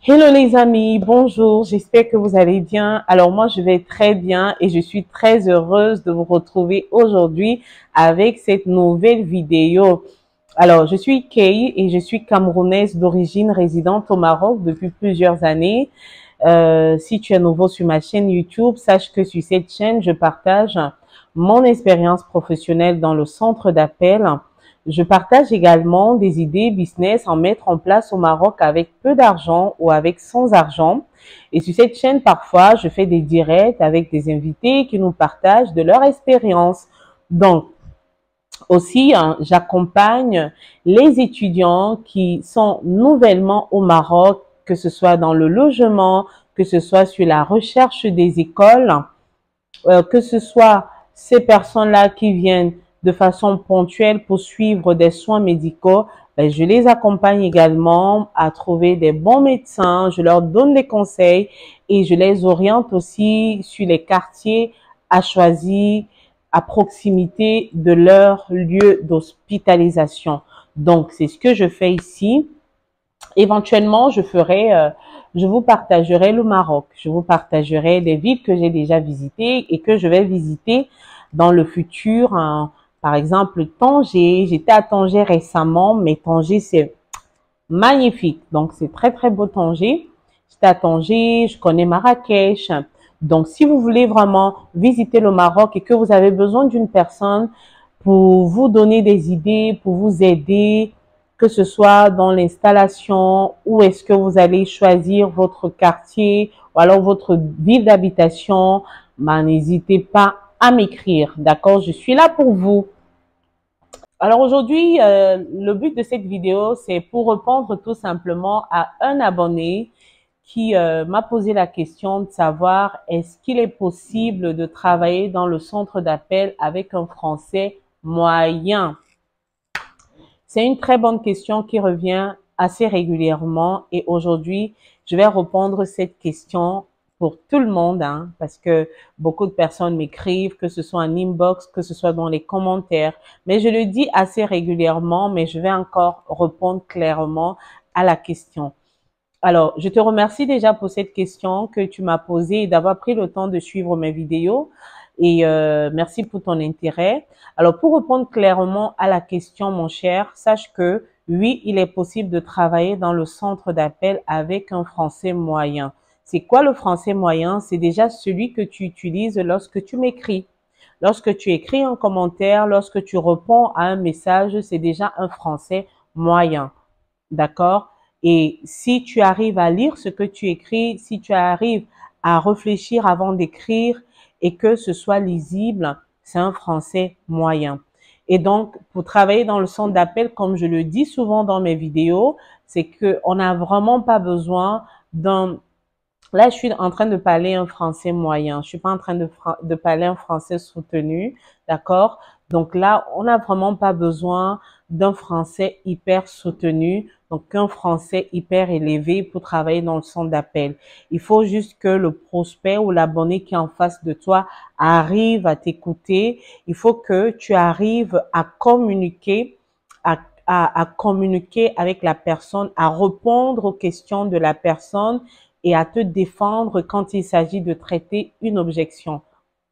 Hello les amis, bonjour, j'espère que vous allez bien. Alors moi je vais très bien et je suis très heureuse de vous retrouver aujourd'hui avec cette nouvelle vidéo. Alors je suis Kay et je suis camerounaise d'origine résidente au Maroc depuis plusieurs années. Si tu es nouveau sur ma chaîne YouTube, sache que sur cette chaîne je partage mon expérience professionnelle dans le centre d'appel. Je partage également des idées business en mettre en place au Maroc avec peu d'argent ou avec sans argent. Et sur cette chaîne, parfois, je fais des directs avec des invités qui nous partagent de leur expérience. Donc, aussi, j'accompagne les étudiants qui sont nouvellement au Maroc, que ce soit dans le logement, que ce soit sur la recherche des écoles, que ce soit ces personnes-là qui viennent de façon ponctuelle pour suivre des soins médicaux, ben, je les accompagne également à trouver des bons médecins, je leur donne des conseils et je les oriente aussi sur les quartiers à choisir à proximité de leur lieu d'hospitalisation. Donc, c'est ce que je fais ici. Éventuellement, je vous partagerai le Maroc. Je vous partagerai des villes que j'ai déjà visitées et que je vais visiter dans le futur. Par exemple, Tanger. J'étais à Tanger récemment, mais Tanger, c'est magnifique. Donc, c'est très, très beau Tanger. J'étais à Tanger, je connais Marrakech. Donc, si vous voulez vraiment visiter le Maroc et que vous avez besoin d'une personne pour vous donner des idées, pour vous aider, que ce soit dans l'installation, où est-ce que vous allez choisir votre quartier ou alors votre ville d'habitation, ben, n'hésitez pas à m'écrire. D'accord? Je suis là pour vous. Alors aujourd'hui, le but de cette vidéo, c'est pour répondre tout simplement à un abonné qui m'a posé la question de savoir est-ce qu'il est possible de travailler dans le centre d'appel avec un français moyen? C'est une très bonne question qui revient assez régulièrement et aujourd'hui, je vais répondre à cette question pour tout le monde, hein, parce que beaucoup de personnes m'écrivent, que ce soit en inbox, que ce soit dans les commentaires. Mais je le dis assez régulièrement, mais je vais encore répondre clairement à la question. Alors, je te remercie déjà pour cette question que tu m'as posée et d'avoir pris le temps de suivre mes vidéos. Et merci pour ton intérêt. Alors, pour répondre clairement à la question, mon cher, sache que oui, il est possible de travailler dans le centre d'appel avec un français moyen. C'est quoi le français moyen? C'est déjà celui que tu utilises lorsque tu m'écris. Lorsque tu écris un commentaire, lorsque tu réponds à un message, c'est déjà un français moyen. D'accord? Et si tu arrives à lire ce que tu écris, si tu arrives à réfléchir avant d'écrire et que ce soit lisible, c'est un français moyen. Et donc, pour travailler dans le centre d'appel, comme je le dis souvent dans mes vidéos, c'est que on n'a vraiment pas besoin d'un... Là, je suis en train de parler un français moyen. Je suis pas en train de parler un français soutenu, d'accord? Donc là, on n'a vraiment pas besoin d'un français hyper soutenu, donc un français hyper élevé pour travailler dans le centre d'appel. Il faut juste que le prospect ou l'abonné qui est en face de toi arrive à t'écouter. Il faut que tu arrives à communiquer, à communiquer avec la personne, à répondre aux questions de la personne et à te défendre quand il s'agit de traiter une objection.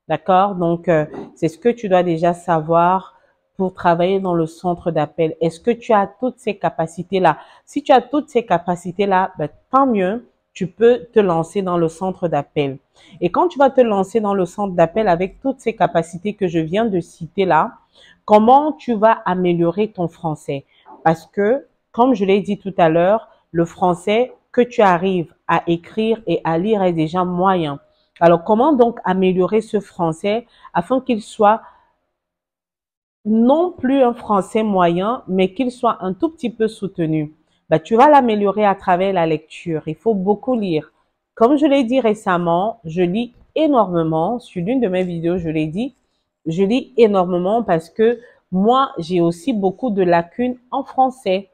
D'accord? Donc, c'est ce que tu dois déjà savoir pour travailler dans le centre d'appel. Est-ce que tu as toutes ces capacités-là? Si tu as toutes ces capacités-là, ben, tant mieux, tu peux te lancer dans le centre d'appel. Et quand tu vas te lancer dans le centre d'appel avec toutes ces capacités que je viens de citer là, comment tu vas améliorer ton français? Parce que, comme je l'ai dit tout à l'heure, le français que tu arrives à écrire et à lire est déjà moyen. Alors, comment donc améliorer ce français afin qu'il soit non plus un français moyen, mais qu'il soit un tout petit peu soutenu? Ben, tu vas l'améliorer à travers la lecture. Il faut beaucoup lire. Comme je l'ai dit récemment, je lis énormément. Sur l'une de mes vidéos, je l'ai dit, je lis énormément parce que moi, j'ai aussi beaucoup de lacunes en français.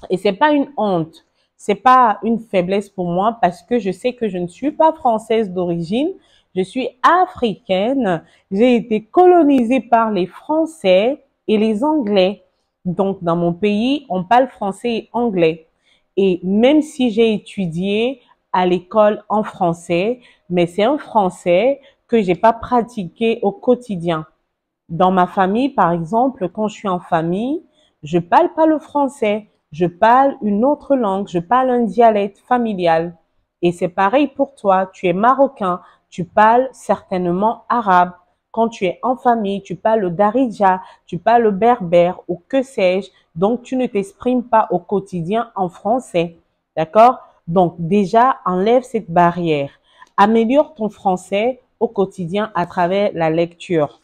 Et c'est pas une honte, c'est pas une faiblesse pour moi parce que je sais que je ne suis pas française d'origine, je suis africaine, j'ai été colonisée par les Français et les Anglais. Donc, dans mon pays, on parle français et anglais. Et même si j'ai étudié à l'école en français, mais c'est un français que j'ai pas pratiqué au quotidien. Dans ma famille, par exemple, quand je suis en famille, je parle pas le français, je parle une autre langue, je parle un dialecte familial. Et c'est pareil pour toi, tu es marocain, tu parles certainement arabe. Quand tu es en famille, tu parles le darija, tu parles le berbère ou que sais-je. Donc, tu ne t'exprimes pas au quotidien en français. D'accord? Donc, déjà, enlève cette barrière. Améliore ton français au quotidien à travers la lecture.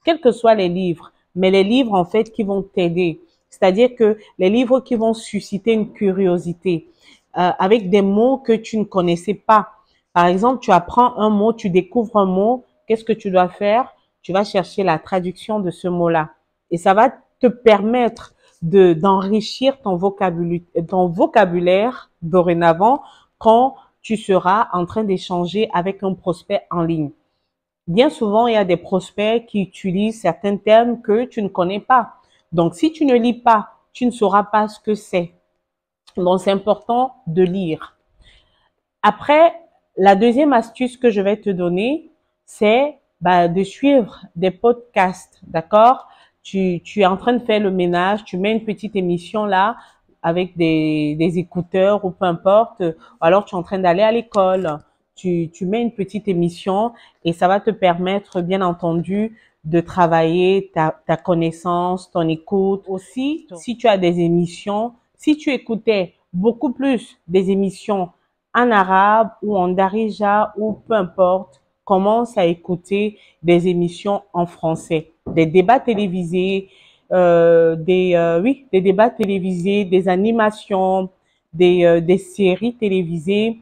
Quels que soient les livres, mais les livres en fait qui vont t'aider. C'est-à-dire que les livres qui vont susciter une curiosité avec des mots que tu ne connaissais pas. Par exemple, tu apprends un mot, tu découvres un mot, qu'est-ce que tu dois faire? Tu vas chercher la traduction de ce mot-là. Et ça va te permettre d'enrichir ton vocabulaire dorénavant quand tu seras en train d'échanger avec un prospect en ligne. Bien souvent, il y a des prospects qui utilisent certains termes que tu ne connais pas. Donc, si tu ne lis pas, tu ne sauras pas ce que c'est. Donc, c'est important de lire. Après, la deuxième astuce que je vais te donner, c'est de suivre des podcasts, d'accord? Tu es en train de faire le ménage, tu mets une petite émission là avec des écouteurs ou peu importe, ou alors tu es en train d'aller à l'école, tu mets une petite émission et ça va te permettre, bien entendu, de travailler ta connaissance, ton écoute. Aussi, si tu as des émissions, si tu écoutais beaucoup plus des émissions en arabe ou en darija ou peu importe, commence à écouter des émissions en français, des débats télévisés, des débats télévisés, des animations, des séries télévisées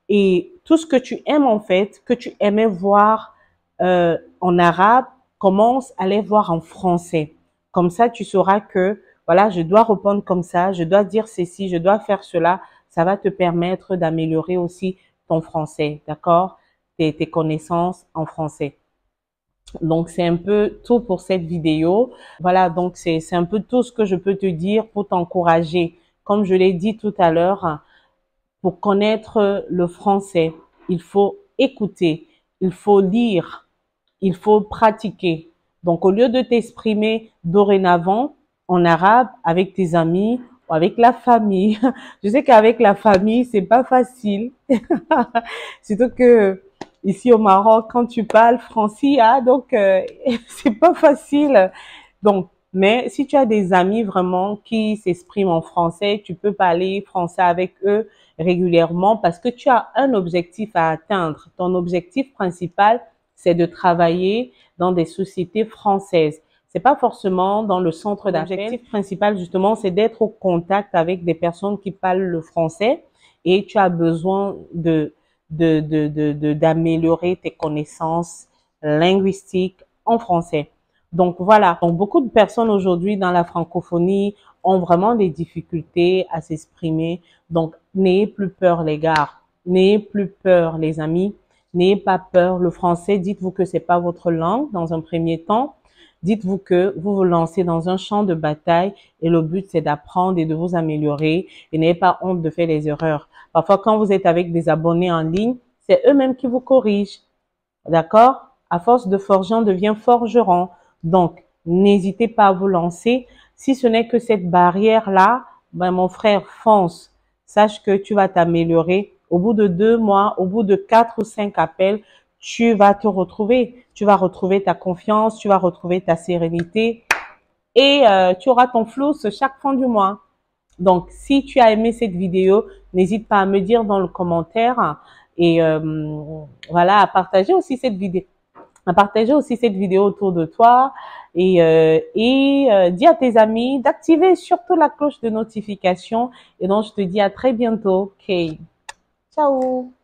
et tout ce que tu aimes en fait, que tu aimais voir en arabe, commence à les voir en français. Comme ça, tu sauras que voilà, je dois répondre comme ça, je dois dire ceci, je dois faire cela. Ça va te permettre d'améliorer aussi ton français, d'accord? Tes connaissances en français. Donc, c'est un peu tout pour cette vidéo. Voilà, donc c'est un peu tout ce que je peux te dire pour t'encourager. Comme je l'ai dit tout à l'heure, pour connaître le français, il faut écouter, il faut lire, il faut pratiquer. Donc, au lieu de t'exprimer dorénavant en arabe avec tes amis ou avec la famille, je sais qu'avec la famille, c'est pas facile. Surtout que ici au Maroc, quand tu parles français, donc c'est pas facile. Donc, mais si tu as des amis vraiment qui s'expriment en français, tu peux parler français avec eux régulièrement parce que tu as un objectif à atteindre. Ton objectif principal, c'est de travailler dans des sociétés françaises. C'est pas forcément dans le centre d'appel. L'objectif principal, justement, c'est d'être au contact avec des personnes qui parlent le français et tu as besoin d'améliorer tes connaissances linguistiques en français. Donc voilà, donc beaucoup de personnes aujourd'hui dans la francophonie ont vraiment des difficultés à s'exprimer. Donc n'ayez plus peur les gars, n'ayez plus peur les amis, n'ayez pas peur. Le français, dites-vous que c'est pas votre langue dans un premier temps. Dites-vous que vous vous lancez dans un champ de bataille et le but c'est d'apprendre et de vous améliorer et n'ayez pas honte de faire les erreurs. Parfois quand vous êtes avec des abonnés en ligne, c'est eux-mêmes qui vous corrigent. D'accord? À force de forger, on devient forgeron. Donc, n'hésitez pas à vous lancer. Si ce n'est que cette barrière-là, mon frère, fonce. Sache que tu vas t'améliorer. Au bout de 2 mois, au bout de 4 ou 5 appels, tu vas te retrouver. Tu vas retrouver ta confiance, tu vas retrouver ta sérénité et tu auras ton flouss chaque fin du mois. Donc, si tu as aimé cette vidéo, n'hésite pas à me dire dans le commentaire et voilà, à partager aussi cette vidéo. À partager aussi cette vidéo autour de toi et dis à tes amis d'activer surtout la cloche de notification et donc je te dis à très bientôt. Ok, ciao.